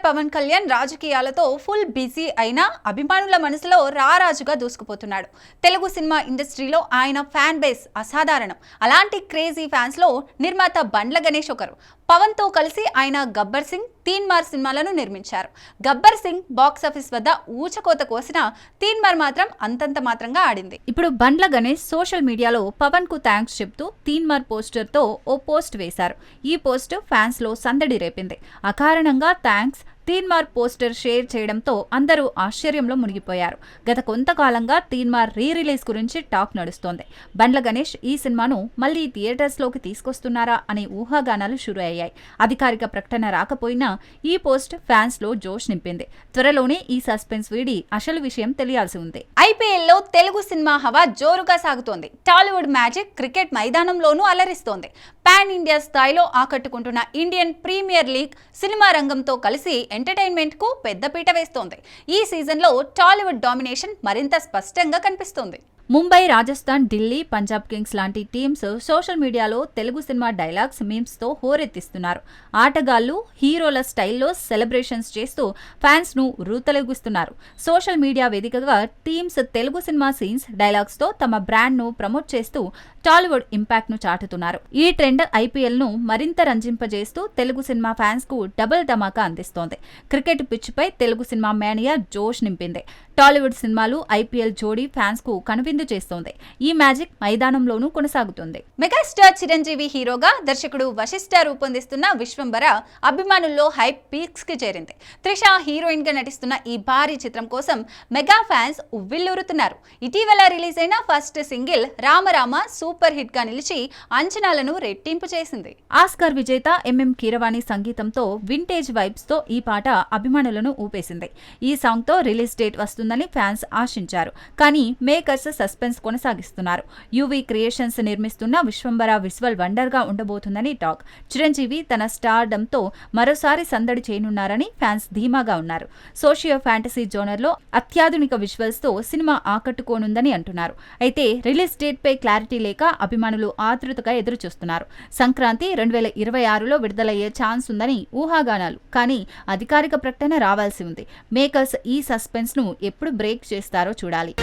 పవన్ కళ్యాణ్ రాజకీయాలతో full busy అయినా అభిమానుల మనసులో రారాజుగా దూసుకుపోతున్నాడు. తెలుగు సినిమా ఇండస్ట్రీలో ఆయన ఫ్యాన్ బేస్ అసాధారణం. అలాంటి క్రేజీ ఫ్యాన్స్ లో నిర్మాత బండ్ల గణేష్ ఒకరు. పవన్ తో కలిసి ఆయన గబ్బర్ సింగ్, తీన్మార్ సినిమాలను నిర్మించారు. గబ్బర్ సింగ్ బాక్సాఫీస్ వద్ద ఊచకోత కోసిన, తీన్మార్ మాత్రం అంతంత మాత్రంగా ఆడింది. ఇప్పుడు బండ్ల గణేష్ సోషల్ మీడియాలో పవన్ కు థ్యాంక్స్ చెప్తూ తీన్మార్ పోస్టర్ తో ఓ పోస్ట్ వేశారు. ఈ పోస్ట్ ఫ్యాన్స్ లో సందడి రేపింది. అకారణంగా థ్యాంక్స్ తీన్మార్ పోస్టర్ షేర్ చేయడంతో అందరూ ఆశ్చర్యంలో మునిగిపోయారు. గత కొంతకాలంగా తీన్మార్ రీ రిలీజ్ గురించి టాక్ నడుస్తోంది. బండ్ల గణేష్ ఈ సినిమాను మళ్లీ థియేటర్స్ లోకి తీసుకొస్తున్నారా అనే ఊహాగానాలు షురూ అయ్యాయి. అధికారిక ప్రకటన రాకపోయినా ఈ పోస్ట్ ఫ్యాన్స్ లో జోష్ నింపింది. త్వరలోనే ఈ సస్పెన్స్ వీడి అసలు విషయం తెలియాల్సి ఉంది. ఐపీఎల్ లో తెలుగు సినిమా హవా జోరుగా సాగుతోంది. టాలీవుడ్ మ్యాజిక్ క్రికెట్ మైదానంలోనూ అలరిస్తోంది. పాన్ ఇండియా స్థాయిలో ఆకట్టుకుంటున్న ఇండియన్ ప్రీమియర్ లీగ్ సినిమా రంగంతో కలిసి ఎంటర్టైన్మెంట్ కు పెద్దపీట వేస్తోంది. ఈ సీజన్ లో టాలీవుడ్ డామినేషన్ మరింత స్పష్టంగా కనిపిస్తుంది. ముంబై, రాజస్థాన్, ఢిల్లీ, పంజాబ్ కింగ్స్ లాంటి టీమ్స్ సోషల్ మీడియాలో తెలుగు సినిమా డైలాగ్స్, మీమ్స్ తో హోరెత్తిస్తున్నారు. ఆటగాళ్లు హీరోల స్టైల్లో సెలబ్రేషన్స్ చేస్తూ ఫ్యాన్స్ ను రూతలెగిస్తున్నారు. సోషల్ మీడియా వేదికగా teams Telugu cinema scenes, dialogues తో తమ బ్రాండ్ ను ప్రమోట్ చేస్తూ టాలీవుడ్ ఇంపాక్ట్ ను చాటుతున్నారు. ఈ ట్రెండ్ ఐపీఎల్ ను మరింత రంజింపజేస్తూ తెలుగు సినిమా ఫ్యాన్స్ కు డబుల్ ధమాకా అందిస్తోంది. క్రికెట్ పిచ్ పై తెలుగు సినిమా మేనియా జోష్ నింపింది. టాలీవుడ్ సినిమాలు ఐపీఎల్ జోడీ ఫ్యాన్స్ కు కనువిందు చేస్తోంది. ఈ మ్యాజిక్ మైదానంలోనూ కొనసాగుతుంది. మెగాస్టార్ చిరంజీవి హీరోగా దర్శకుడు వశిష్ఠ రూపొందిస్తున్న విశ్వంబర అభిమానుల్లో హైప్ పీక్స్ కి చేరింది. త్రిష హీరోయిన్ గా నటిస్తున్న ఈ భారీ చిత్రం కోసం మెగా ఫ్యాన్స్ ఉవ్విళ్లూరుతున్నారు. ఇటీవల రిలీజ్ అయిన ఫస్ట్ సింగిల్ రామరామ సూపర్ హిట్ గా నిలిచి అంచనాలను రెట్టింపు చేసింది. ఆస్కార్ విజేత ఎంఎం కీరవాణి సంగీతంతో వింటేజ్ వైబ్స్ తో ఈ పాట అభిమానులను ఊపేసింది. ఈ సాంగ్ తో రిలీజ్ డేట్ వస్తుందని ఫ్యాన్స్ ఆశించారు. కానీ మేకర్స్ సస్పెన్స్ కొనసాగిస్తున్నారు. యువి క్రియేషన్స్ నిర్మిస్తున్న విశ్వంబర విజువల్ వండర్ గా ఉండబోతుందని టాక్. చిరంజీవి తన స్టార్డమ్ తో మరోసారి సందడి చేయనున్నారని ఫ్యాన్స్ ధీమాగా ఉన్నారు. సోషియో ఫ్యాంటసీ జోనర్ లో అత్యాధునిక విజువల్స్ తో సినిమా ఆకట్టుకోనుందని అంటున్నారు. అయితే రిలీజ్ డేట్ పై క్లారిటీ లేక అభిమానులు ఆతృతగా ఎదురుచూస్తున్నారు. సంక్రాంతి 2026లో విడుదలయ్యే ఛాన్స్ ఉందని ఊహాగానాలు. కానీ అధికారిక ప్రకటన రావాల్సి ఉంది. మేకర్స్ ఈ సస్పెన్స్ ను ఎప్పుడు బ్రేక్ చేస్తారో చూడాలి.